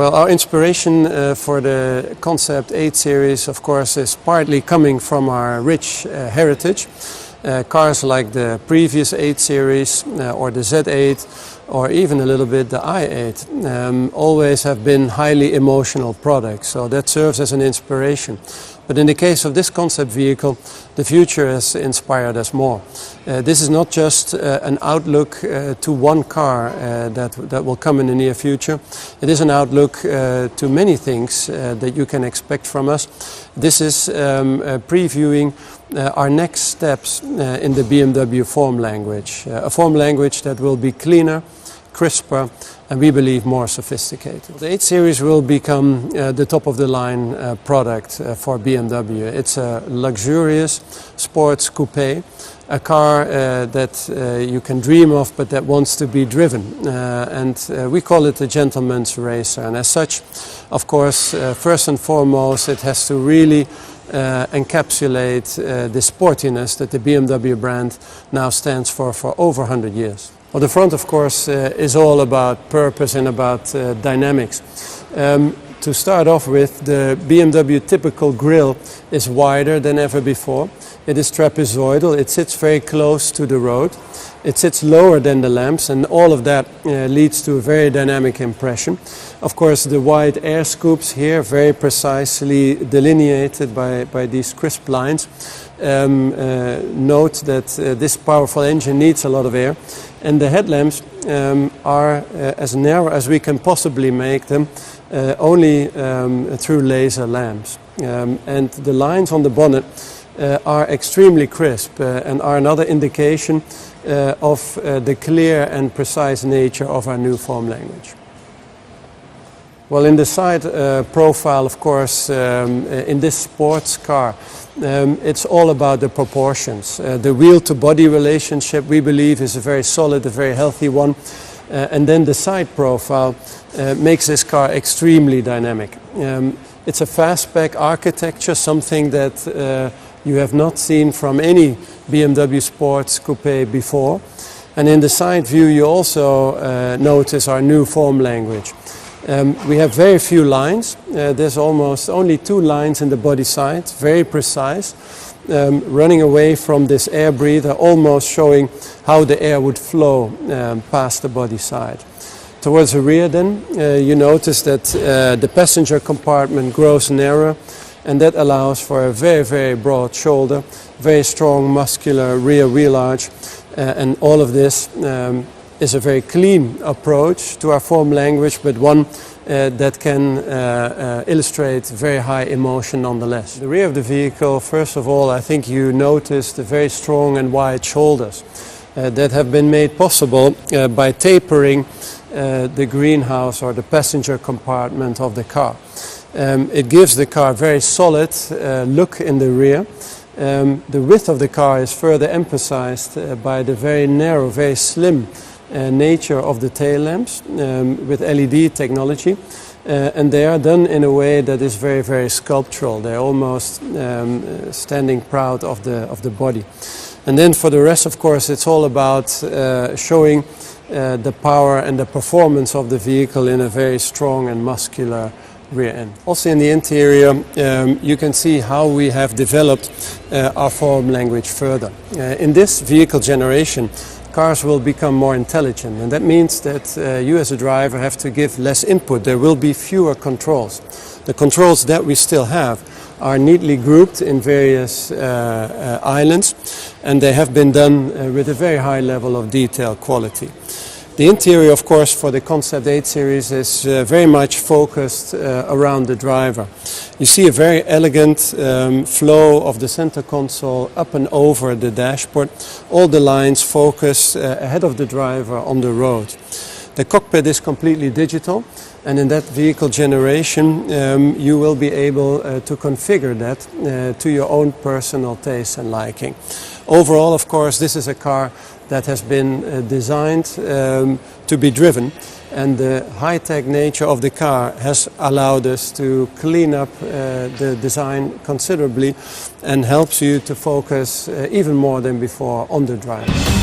Well, our inspiration for the Concept 8 series, of course, is partly coming from our rich heritage. Cars like the previous 8 series or the Z8 or even a little bit the i8 always have been highly emotional products, so that serves as an inspiration. But in the case of this concept vehicle, the future has inspired us more. This is not just an outlook to one car that will come in the near future. It is an outlook to many things that you can expect from us. This is previewing our next steps in the BMW form language. A form language that will be cleaner, crisper, and we believe more sophisticated. The 8 Series will become the top-of-the-line product for BMW. It's a luxurious sports coupe, a car that you can dream of but that wants to be driven. We call it a gentleman's racer. And as such, of course, first and foremost, it has to really encapsulate the sportiness that the BMW brand now stands for over 100 years. Well, the front, of course, is all about purpose and about dynamics. To start off with, the BMW typical grille is wider than ever before. It is trapezoidal, it sits very close to the road. It sits lower than the lamps, and all of that leads to a very dynamic impression. Of course, the wide air scoops here, very precisely delineated by these crisp lines, note that this powerful engine needs a lot of air. And the headlamps are as narrow as we can possibly make them, only through laser lamps. And the lines on the bonnet are extremely crisp and are another indication of the clear and precise nature of our new form language. Well, in the side profile, of course, in this sports car, it's all about the proportions. The wheel-to-body relationship, we believe, is a very solid, a very healthy one. And then the side profile makes this car extremely dynamic. It's a fastback architecture, something that you have not seen from any BMW sports coupe before. And in the side view, you also notice our new form language. We have very few lines. There's almost only 2 lines in the body side, very precise, running away from this air breather, almost showing how the air would flow past the body side. Towards the rear then, you notice that the passenger compartment grows narrower, and that allows for a very, very broad shoulder, very strong muscular rear wheel arch, and all of this is a very clean approach to our form language, but one that can illustrate very high emotion nonetheless. The rear of the vehicle, first of all, I think you notice the very strong and wide shoulders that have been made possible by tapering the greenhouse or the passenger compartment of the car. It gives the car a very solid look in the rear. The width of the car is further emphasized by the very narrow, very slim nature of the tail lamps with LED technology, and they are done in a way that is very, very sculptural. They're almost standing proud of the body. And then for the rest, of course, it's all about showing the power and the performance of the vehicle in a very strong and muscular rear end. Also in the interior, you can see how we have developed our form language further. In this vehicle generation, cars will become more intelligent, and that means that you as a driver have to give less input. There will be fewer controls. The controls that we still have are neatly grouped in various islands, and they have been done with a very high level of detail quality. The interior, of course, for the Concept 8 series is very much focused around the driver. You see a very elegant flow of the center console up and over the dashboard. All the lines focus ahead of the driver on the road. The cockpit is completely digital, and in that vehicle generation you will be able to configure that to your own personal taste and liking. Overall, of course, this is a car that has been designed to be driven, and the high-tech nature of the car has allowed us to clean up the design considerably and helps you to focus even more than before on the driver.